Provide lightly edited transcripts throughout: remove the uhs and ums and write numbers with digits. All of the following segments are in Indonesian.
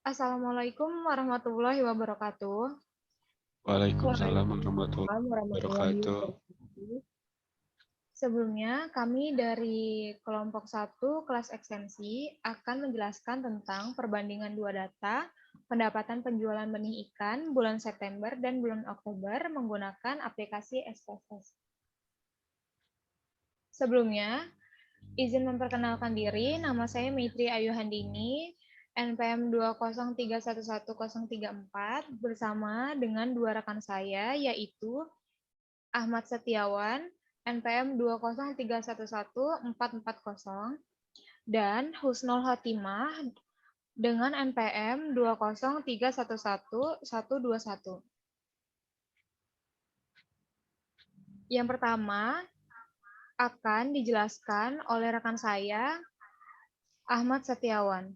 Assalamualaikum warahmatullahi wabarakatuh. Waalaikumsalam warahmatullahi Waalaikumsalam warahmatullahi wabarakatuh. wabarakatuh. Sebelumnya, kami dari kelompok 1 kelas ekstensi akan menjelaskan tentang perbandingan dua data pendapatan penjualan benih ikan bulan September dan bulan Oktober menggunakan aplikasi SPSS. Sebelumnya, izin memperkenalkan diri, nama saya Maitri Ayu Handini, NPM 203111034, bersama dengan dua rekan saya, yaitu Ahmad Setiawan, NPM 203111440, dan Husnul Khotimah dengan NPM 203111121. Yang pertama akan dijelaskan oleh rekan saya, Ahmad Setiawan.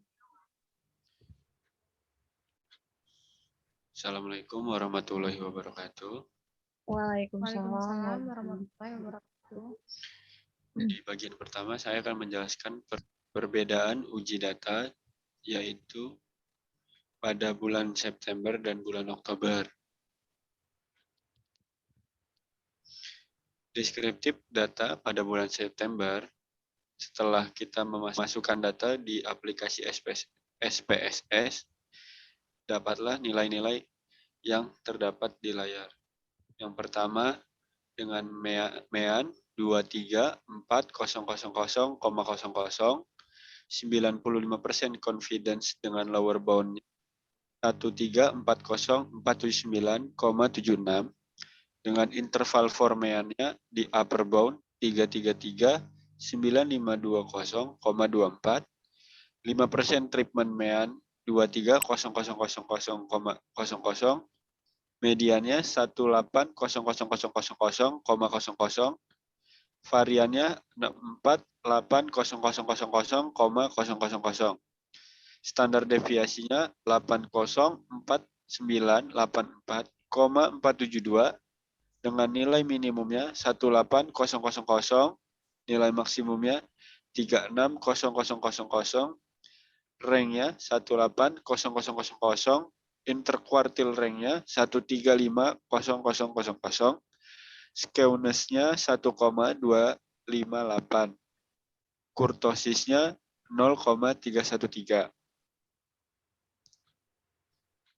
Assalamualaikum warahmatullahi wabarakatuh. Waalaikumsalam warahmatullahi wabarakatuh. Di bagian pertama saya akan menjelaskan perbedaan uji data, yaitu pada bulan September dan bulan Oktober. Deskriptif data pada bulan September, setelah kita memasukkan data di aplikasi SPSS, dapatlah nilai-nilai yang terdapat di layar. Yang pertama, dengan MEAN 234.000,00, 95% confidence dengan lower bound 1340479,76, dengan interval for MEAN-nya di upper bound 333.9520,24, 5% treatment MEAN 23.000,00, mediannya 18.000,00,00, variannya 48.000,000,000, standar deviasinya 804984,472, dengan nilai minimumnya 18.000,000, nilai maksimumnya 36.000,000, ranknya 18.000,000, interquartile ranknya 135.000,000, skewness-nya 1,258, kurtosisnya 0,313.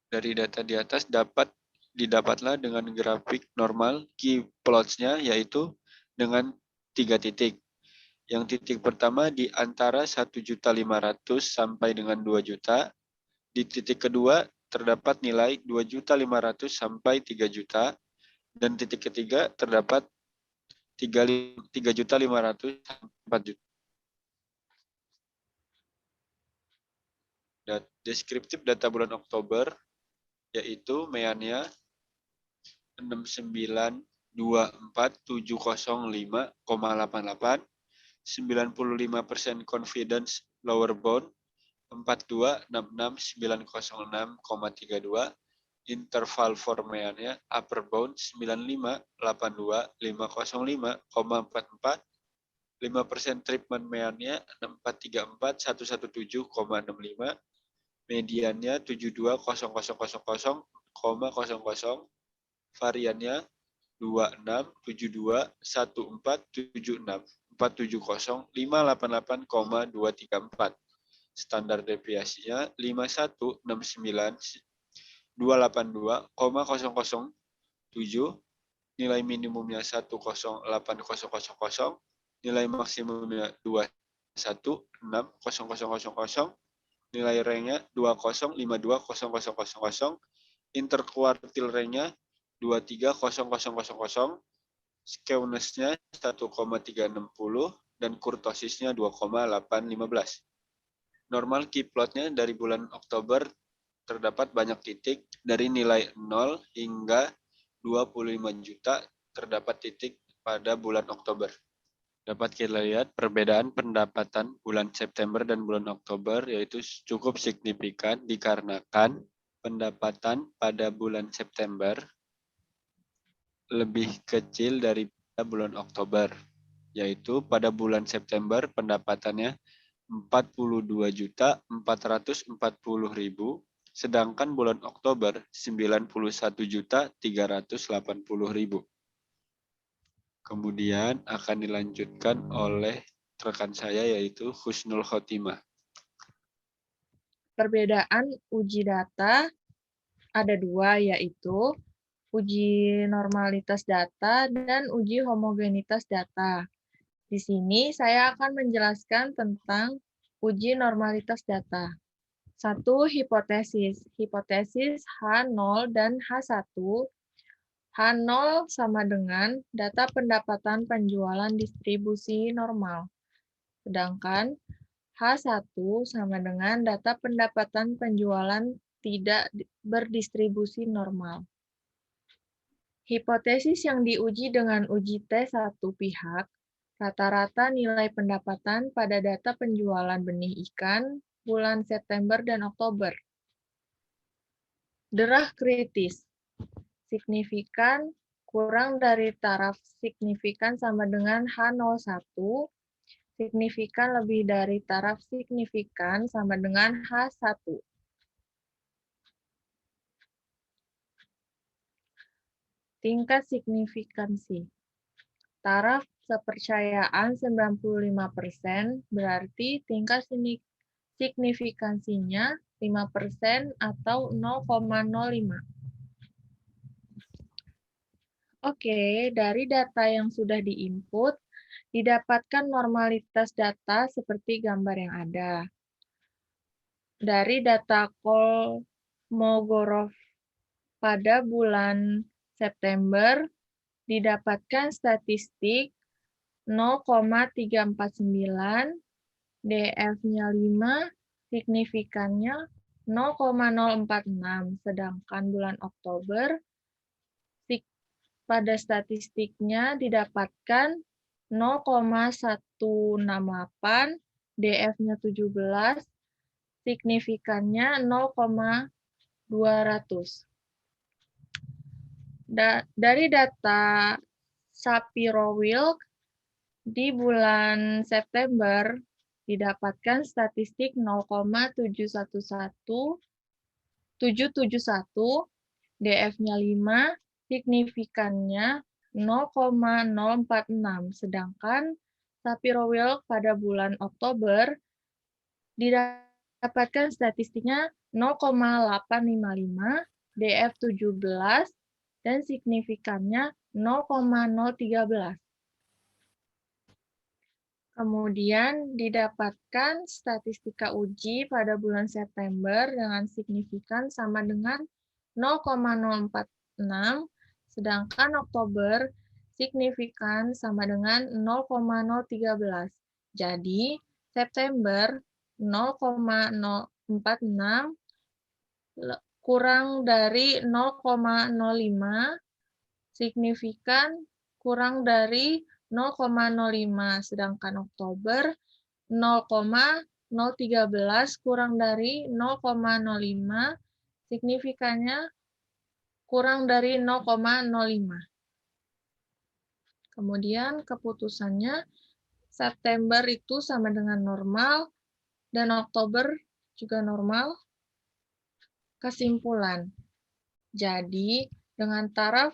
Dari data di atas didapatlah dengan grafik normal key plots-nya, yaitu dengan 3 titik. Yang titik pertama di antara 1.500.000 sampai dengan 2 juta. Di titik kedua terdapat nilai 2.500.000 sampai 3 juta. Dan titik ketiga terdapat 3.500.000 sampai 4 juta. Dan deskriptif data bulan Oktober, yaitu MEAN-nya 6924705,88, 95% confidence lower bound 4266906,32, interval for MEAN-nya upper bound 9582505,44, 5% treatment MEAN-nya 4341117,65, mediannya 72.000,000,00, variannya 26721470,470,588,234, standar deviasinya 5169282,007, nilai minimumnya 108.000, nilai maksimumnya 2160,000, nilai ranknya 2052,000, interquartile ranknya 23.000, skewness-nya 1,360, dan kurtosisnya 2,815. Normal key plot-nya dari bulan Oktober terdapat banyak titik, dari nilai 0 hingga 25 juta terdapat titik pada bulan Oktober. Dapat kita lihat perbedaan pendapatan bulan September dan bulan Oktober, yaitu cukup signifikan dikarenakan pendapatan pada bulan September lebih kecil daripada bulan Oktober, yaitu pada bulan September pendapatannya 42.440.000, Sedangkan bulan Oktober 91.380.000. Kemudian akan dilanjutkan oleh rekan saya yaitu Husnul Khotimah. Perbedaan uji data ada dua, yaitu uji normalitas data dan uji homogenitas data. Di sini saya akan menjelaskan tentang uji normalitas data. 1. Hipotesis. Hipotesis H0 dan H1. H0 sama dengan data pendapatan penjualan distribusi normal. Sedangkan H1 sama dengan data pendapatan penjualan tidak berdistribusi normal. Hipotesis yang diuji dengan uji T satu pihak, rata-rata nilai pendapatan pada data penjualan benih ikan bulan September dan Oktober. Derah kritis, signifikan kurang dari taraf signifikan sama dengan H01, signifikan lebih dari taraf signifikan sama dengan H1. Tingkat signifikansi. Taraf kepercayaan 95% berarti tingkat signifikansinya 5% atau 0,05. Oke, dari data yang sudah diinput, didapatkan normalitas data seperti gambar yang ada. Dari data Kolmogorov pada bulan September, didapatkan statistik 0,349, DF-nya 5, signifikannya 0,046, sedangkan bulan Oktober pada statistiknya didapatkan 0,168, DF-nya 17, signifikannya 0,200. Dari data Shapiro-Wilk di bulan September didapatkan statistik 0,771, DF-nya 5, signifikannya 0,046, sedangkan Shapiro-Wilk pada bulan Oktober didapatkan statistiknya 0,855, DF 17, dan signifikannya 0,013. Kemudian didapatkan statistika uji pada bulan September dengan signifikan sama dengan 0,046, sedangkan Oktober signifikan sama dengan 0,013. Jadi, September 0,046 kurang dari 0,05, signifikan kurang dari 0,05, sedangkan Oktober 0,013 kurang dari 0,05, signifikannya kurang dari 0,05. Kemudian keputusannya September itu sama dengan normal dan Oktober juga normal. Kesimpulan. Jadi dengan taraf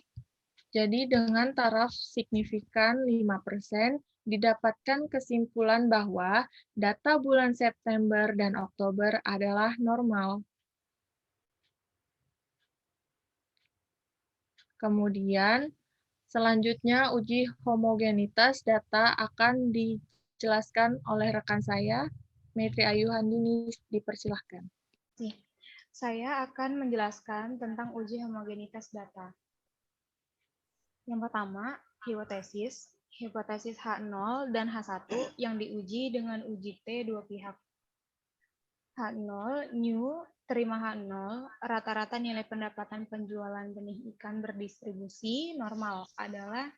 signifikan 5%, didapatkan kesimpulan bahwa data bulan September dan Oktober adalah normal. Kemudian, selanjutnya uji homogenitas data akan dijelaskan oleh rekan saya, Maitri Ayu Handini, dipersilahkan. Saya akan menjelaskan tentang uji homogenitas data. Yang pertama, hipotesis. Hipotesis H0 dan H1 yang diuji dengan uji T dua pihak. H0, new, terima H0, rata-rata nilai pendapatan penjualan benih ikan berdistribusi normal adalah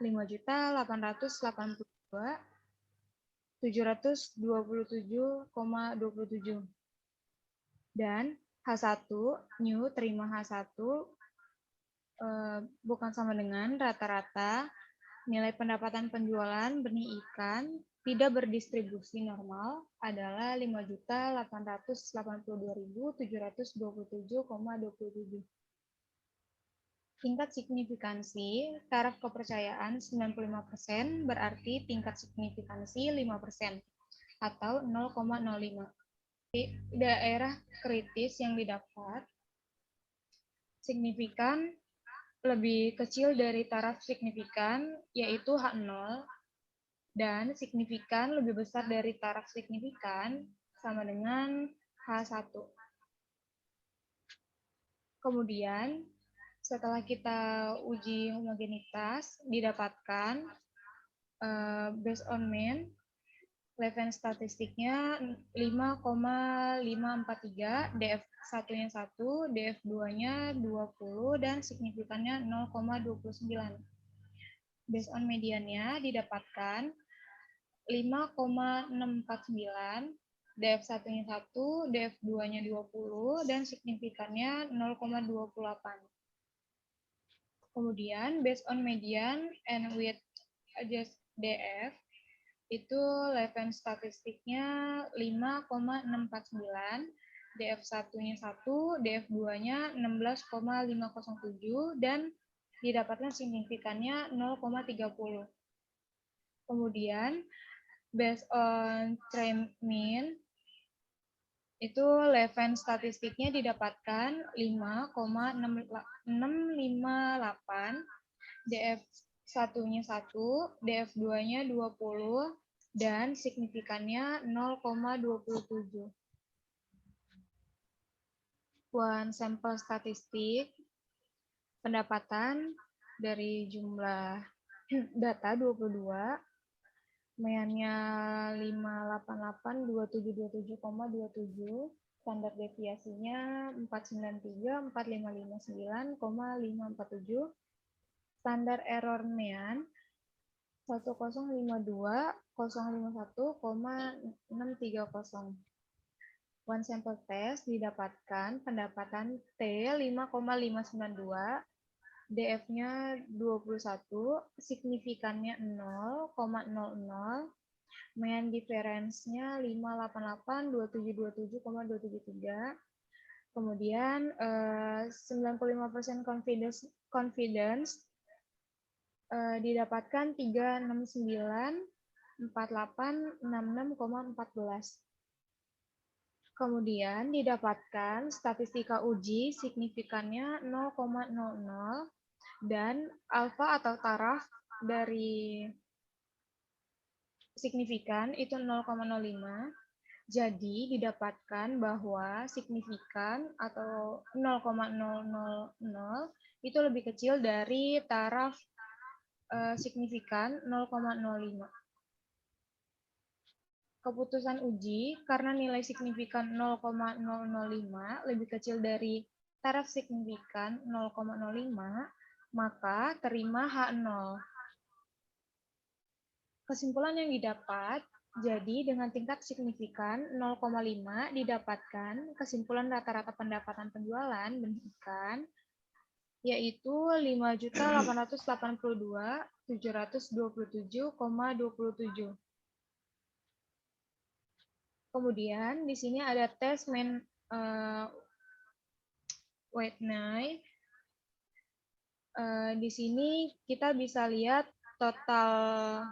5.882.727,27. Dan H1, new, terima H1, bukan sama dengan rata-rata nilai pendapatan penjualan benih ikan tidak berdistribusi normal adalah 5.882.727,27. Tingkat signifikansi taraf kepercayaan 95% berarti tingkat signifikansi 5% atau 0,05. Di daerah kritis yang didapat, signifikan lebih kecil dari taraf signifikan, yaitu H0, dan signifikan lebih besar dari taraf signifikan, sama dengan H1. Kemudian, setelah kita uji homogenitas, didapatkan based on mean, Levene statistiknya 5,543, DF1-nya 1, DF2-nya 20, dan signifikannya 0,29. Based on mediannya didapatkan 5,649, DF1-nya 1, DF2-nya 20, dan signifikannya 0,28. Kemudian, based on median and with adjust DF, itu Levene statistiknya 5,649, DF1-nya 1, DF2-nya 16,507, dan didapatkan signifikannya 0,30. Kemudian, based on trend mean, itu Levene statistiknya didapatkan 5,658, DF1-nya 1, DF2-nya 20, dan signifikannya 0,27. One sampel statistik, pendapatan dari jumlah data 22, meannya 588,2727,27, standar deviasinya 493,4559,547, standar error mean 1052,051,630. One sample test didapatkan pendapatan T 5,592, DF-nya 21, signifikannya 0,00, mean difference-nya 588,2727,273. Kemudian 95% confidence didapatkan 369,4866,14. Kemudian didapatkan statistika uji signifikannya 0,00 dan alfa atau taraf dari signifikan itu 0,05. Jadi didapatkan bahwa signifikan atau 0,000 itu lebih kecil dari taraf signifikan 0,05. Keputusan uji karena nilai signifikan 0,005 lebih kecil dari taraf signifikan 0,05, maka terima H0. Kesimpulan yang didapat, jadi dengan tingkat signifikan 0,5 didapatkan kesimpulan rata-rata pendapatan penjualan benih ikan, yaitu 5.882.727,27. Kemudian di sini ada tes Whitney. Di sini kita bisa lihat total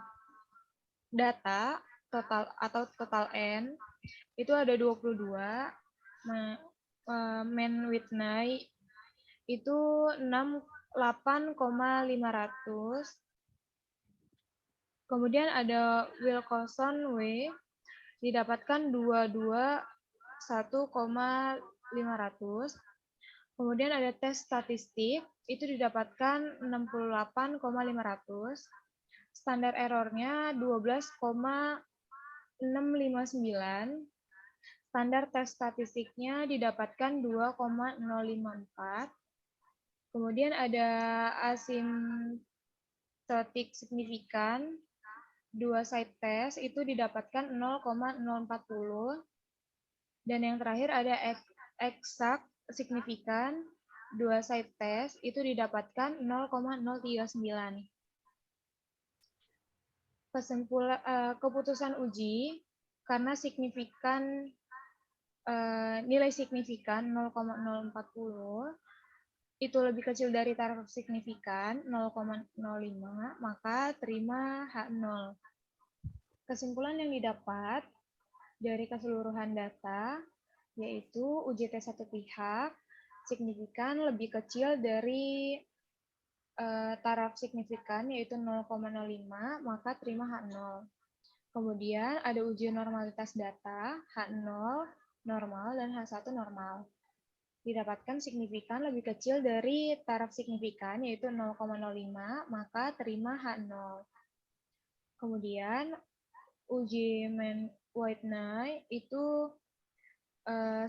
data, total N, itu ada 22. Mean Whitney itu 68,500. Kemudian ada Wilcoxon W, didapatkan 221,500. Kemudian ada tes statistik, itu didapatkan 68,500. Standar errornya 12,659. Standar tes statistiknya didapatkan 2,054. Kemudian ada asymptotic signifikan, 2 side test itu didapatkan 0,040. Dan yang terakhir ada exact signifikan, 2 side test itu didapatkan 0,039. Keputusan uji karena nilai signifikan 0,040 itu lebih kecil dari taraf signifikan 0,05, maka terima H0. Kesimpulan yang didapat dari keseluruhan data yaitu UJT satu pihak signifikan lebih kecil dari taraf signifikan yaitu 0,05, maka terima H0. Kemudian ada uji normalitas data, H0 normal dan H1 normal. Didapatkan signifikan lebih kecil dari taraf signifikan yaitu 0,05, maka terima H0. Kemudian uji Whitney itu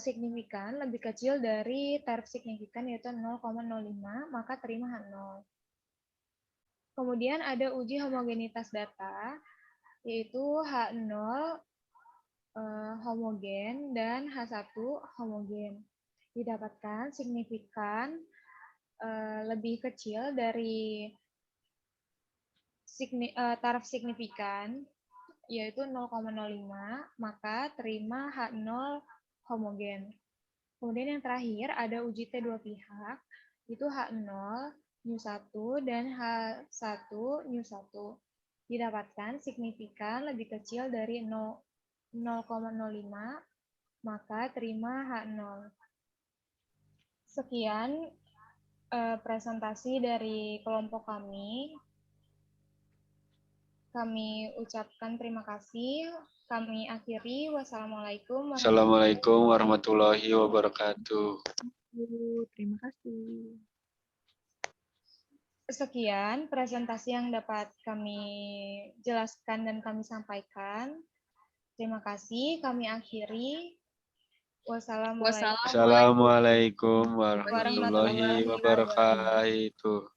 signifikan lebih kecil dari taraf signifikan yaitu 0,05, maka terima H0. Kemudian ada uji homogenitas data, yaitu H0 homogen dan H1 homogen. Didapatkan signifikan lebih kecil dari taraf signifikan, yaitu 0,05, maka terima H0 homogen. Kemudian yang terakhir ada uji T dua pihak, itu H0 μ1 dan H1 μ1. Didapatkan signifikan lebih kecil dari 0,05, maka terima H0. Sekian presentasi dari kelompok kami. Kami ucapkan terima kasih. Kami akhiri. Wassalamualaikum warahmatullahi wabarakatuh. Terima kasih. Sekian presentasi yang dapat kami jelaskan dan kami sampaikan. Terima kasih. Kami akhiri. Wassalamualaikum Wassalamualaikum warahmatullahi wabarakatuh.